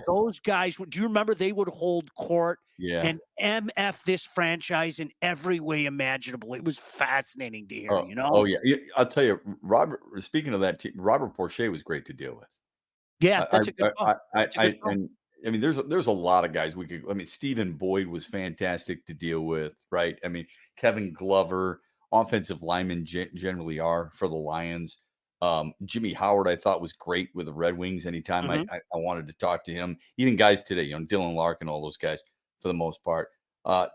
Those guys, do you remember they would hold court and MF this franchise in every way imaginable? It was fascinating to hear, Oh, yeah. I'll tell you, Robert, speaking of that team, Robert Porcher was great to deal with. Yeah, that's a good call. And I mean, there's a lot of guys Stephen Boyd was fantastic to deal with, right? I mean, Kevin Glover, offensive linemen generally are for the Lions. Jimmy Howard, I thought, was great with the Red Wings. Anytime I wanted to talk to him, even guys today, Dylan Larkin, all those guys for the most part.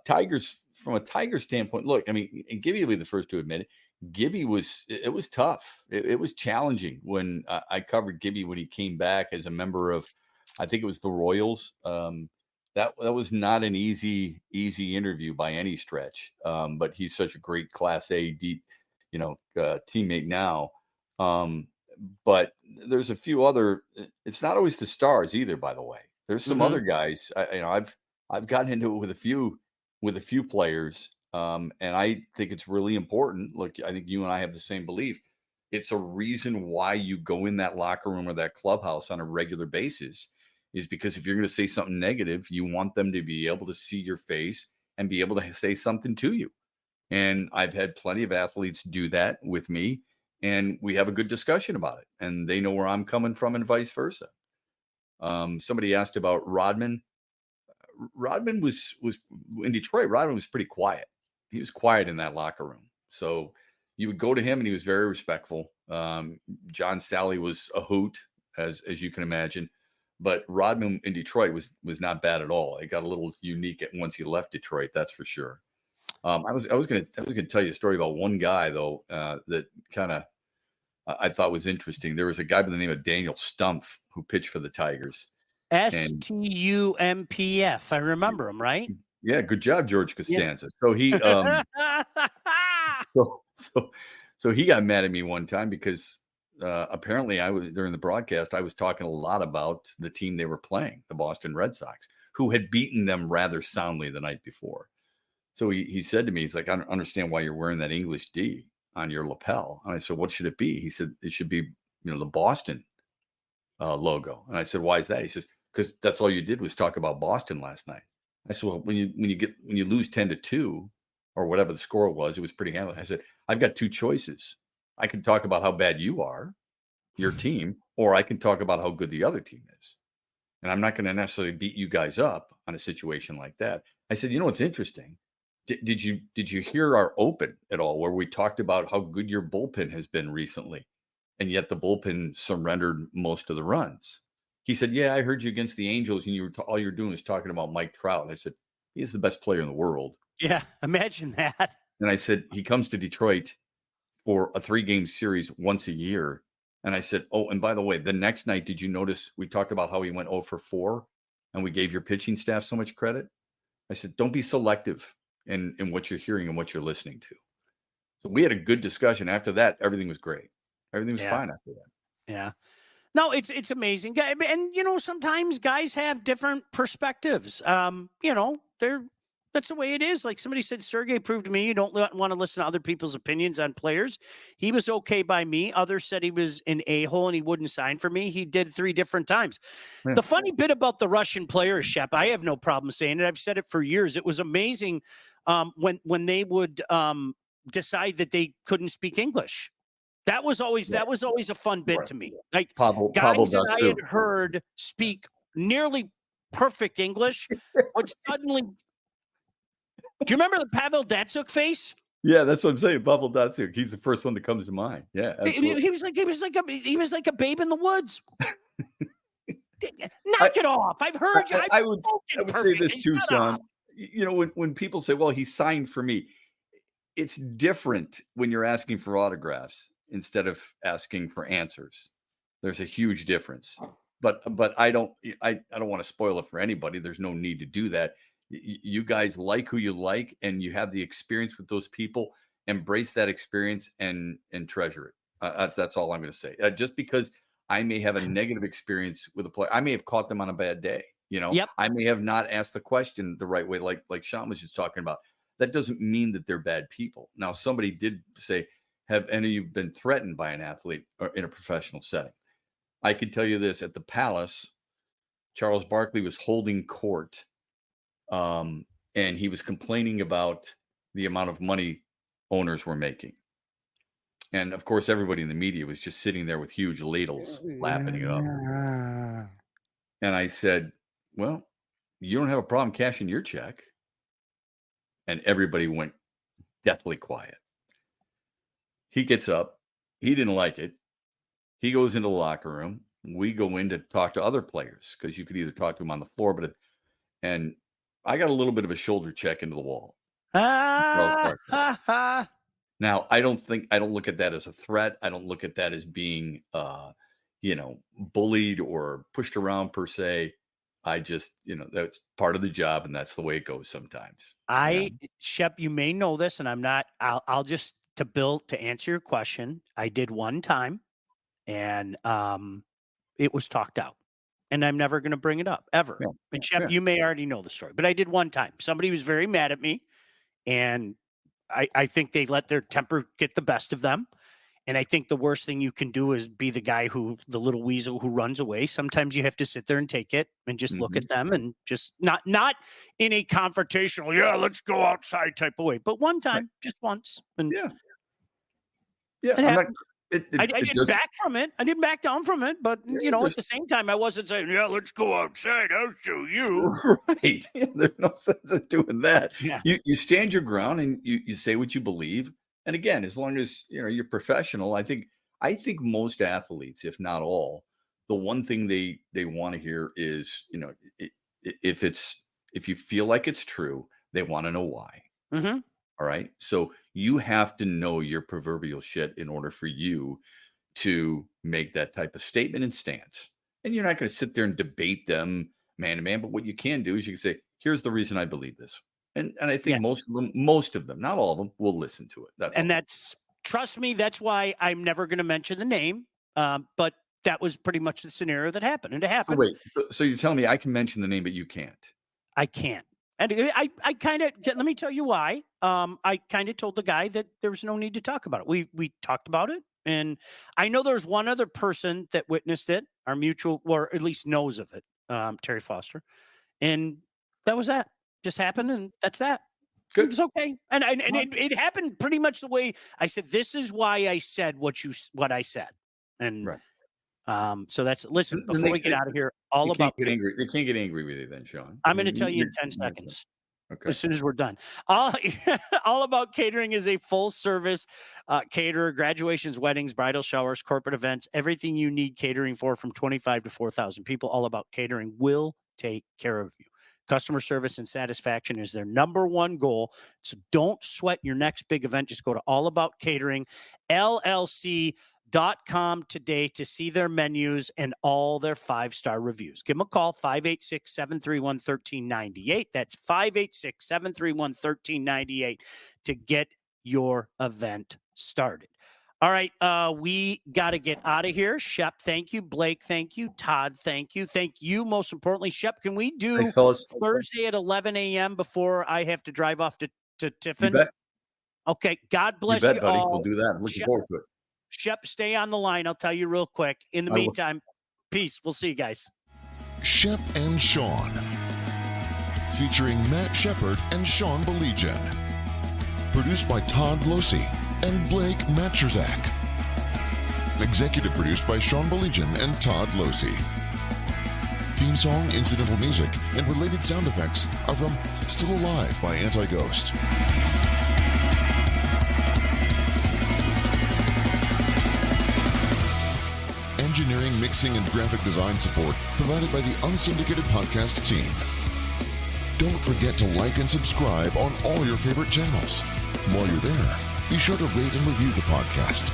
Tigers, from a Tiger standpoint, look, I mean, and Gibby will be the first to admit it. Gibby was tough. It was challenging when I covered Gibby when he came back as a member of, I think it was the Royals. that was not an easy interview by any stretch. But he's such a great Class A deep, teammate now. But there's a few other. It's not always the stars either, by the way. There's some other guys. I've gotten into it with a few players, and I think it's really important. Look, I think you and I have the same belief. It's a reason why you go in that locker room or that clubhouse on a regular basis, is because if you're going to say something negative, you want them to be able to see your face and be able to say something to you. And I've had plenty of athletes do that with me, and we have a good discussion about it, and they know where I'm coming from and vice versa. Somebody asked about Rodman. Rodman was in Detroit. Rodman was pretty quiet. He was quiet in that locker room. So you would go to him and he was very respectful. John Sally was a hoot, as you can imagine. But Rodman in Detroit was not bad at all. It got a little unique once he left Detroit, that's for sure. I was going to tell you a story about one guy though that kind of I thought was interesting. There was a guy by the name of Daniel Stumpf who pitched for the Tigers. Stumpf. I remember him, right? Yeah, good job, George Costanza. Yeah. So he so he got mad at me one time because apparently during the broadcast I was talking a lot about the team they were playing, the Boston Red Sox, who had beaten them rather soundly the night before. So he said to me, he's like, I don't understand why you're wearing that English D on your lapel. And I said, what should it be? He said, it should be, the Boston logo. And I said, why is that? He says, because that's all you did was talk about Boston last night. I said, well, when you lose 10-2 or whatever the score was, it was pretty handled. I said, I've got two choices. I can talk about how bad you are, your team, or I can talk about how good the other team is. And I'm not going to necessarily beat you guys up on a situation like that. I said, what's interesting? Did you hear our open at all, where we talked about how good your bullpen has been recently, and yet the bullpen surrendered most of the runs? He said, yeah, I heard you against the Angels, and all you're doing is talking about Mike Trout. And I said, he's the best player in the world. Yeah, imagine that. And I said, he comes to Detroit for a 3-game series once a year. And I said, oh, and by the way, the next night, did you notice we talked about how he went 0 for 4 and we gave your pitching staff so much credit? I said, don't be selective in what you're hearing and what you're listening to. So we had a good discussion. After that, everything was great. Everything was fine after that. Yeah. No, it's amazing. And, sometimes guys have different perspectives. That's the way it is. Like somebody said, Sergey proved to me you don't want to listen to other people's opinions on players. He was okay by me. Others said he was an a-hole and he wouldn't sign for me. He did 3 different times. Yeah. The funny bit about the Russian players, Shep, I have no problem saying it. I've said it for years. It was amazing when they would decide that they couldn't speak English. That was always a fun bit to me. Like guys that I had heard speak nearly perfect English would suddenly. Do you remember the Pavel Datsyuk face? Yeah, that's what I'm saying. Pavel Datsyuk. He's the first one that comes to mind. Yeah, he was like a babe in the woods. Knock it off! I've heard you. I would say this too, Sean. When people say, "Well, he signed for me," it's different when you're asking for autographs instead of asking for answers. There's a huge difference. But I don't want to spoil it for anybody. There's no need to do that. You guys like who you like, and you have the experience with those people. Embrace that experience and treasure it. That's all I'm going to say. Just because I may have a negative experience with a player, I may have caught them on a bad day. Yep. I may have not asked the question the right way, like Sean was just talking about. That doesn't mean that they're bad people. Now, somebody did say, have any of you been threatened by an athlete or in a professional setting? I could tell you this: at the Palace, Charles Barkley was holding court. And he was complaining about the amount of money owners were making. And of course, everybody in the media was just sitting there with huge ladles, lapping it up. And I said, well, you don't have a problem cashing your check. And everybody went deathly quiet. He gets up. He didn't like it. He goes into the locker room. We go in to talk to other players because you could either talk to him on the floor, and I got a little bit of a shoulder check into the wall. Now, I don't look at that as a threat. I don't look at that as being, bullied or pushed around per se. I just, that's part of the job, and that's the way it goes sometimes. Shep, you may know this, and I'm not. I'll just to answer your question. I did one time, and it was talked out, and I'm never going to bring it up ever. Yeah. And Shep, you may already know the story, but I did one time. Somebody was very mad at me, and I think they let their temper get the best of them. And I think the worst thing you can do is be the guy the little weasel who runs away. Sometimes you have to sit there and take it and just look at them and just not in a confrontational, let's go outside type of way. But one time, just once. And yeah. I didn't back from it. I didn't back down from it. But, at the same time, I wasn't saying, let's go outside. I'll show you. Right. Yeah, there's no sense in doing that. Yeah. You stand your ground and you say what you believe. And again, as long as you're professional, I think most athletes, if not all, the one thing they want to hear is, if you feel like it's true, they want to know why. Mm-hmm. All right. So you have to know your proverbial shit in order for you to make that type of statement and stance. And you're not going to sit there and debate them man to man. But what you can do is you can say, here's the reason I believe this. And I think most of them, not all of them, will listen to it. Trust me, that's why I'm never going to mention the name. But that was pretty much the scenario that happened. And it happened. So you're telling me I can mention the name, but you can't? I can't. And I kind of, let me tell you why. I kind of told the guy that there was no need to talk about it. We talked about it. And I know there's one other person that witnessed it, our mutual, or at least knows of it, Terry Foster. And that was that. Just happened, and that's that. Good. It was okay. And it happened pretty much the way I said. This is why I said what I said. And right. So that's, listen, before we get out of here, they can't get angry with you then, Sean. I'm going to tell you in 10 seconds. Okay. As soon as we're done. All About Catering is a full service caterer, graduations, weddings, bridal showers, corporate events, everything you need catering for, from 25 to 4,000 people. All About Catering will take care of you. Customer service and satisfaction is their number one goal. So don't sweat your next big event. Just go to All About Catering, LLC.com today to see their menus and all their 5-star reviews. Give them a call, 586-731-1398. That's 586-731-1398 to get your event started. All right, we got to get out of here. Shep, thank you. Blake, thank you. Todd, thank you. Thank you, most importantly. Shep, can we do Thursday at 11 a.m. before I have to drive off to Tiffin? You bet. Okay, God bless you, buddy. all. We'll do that. I'm looking forward to it. Shep, stay on the line. I'll tell you real quick. In the meantime, peace. We'll see you guys. Shep and Sean, featuring Matt Shepard and Sean Baligian. Produced by Todd Losey and Blake Matcherzak. Executive produced by Sean Baligian and Todd Losey. Theme song, incidental music, and related sound effects are from Still Alive by Anti-Ghost. Engineering, mixing, and graphic design support provided by the Unsyndicated Podcast team. Don't forget to like and subscribe on all your favorite channels. While you're there, be sure to rate and review the podcast.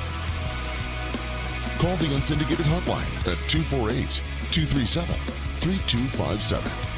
Call the Unsyndicated hotline at 248-237-3257.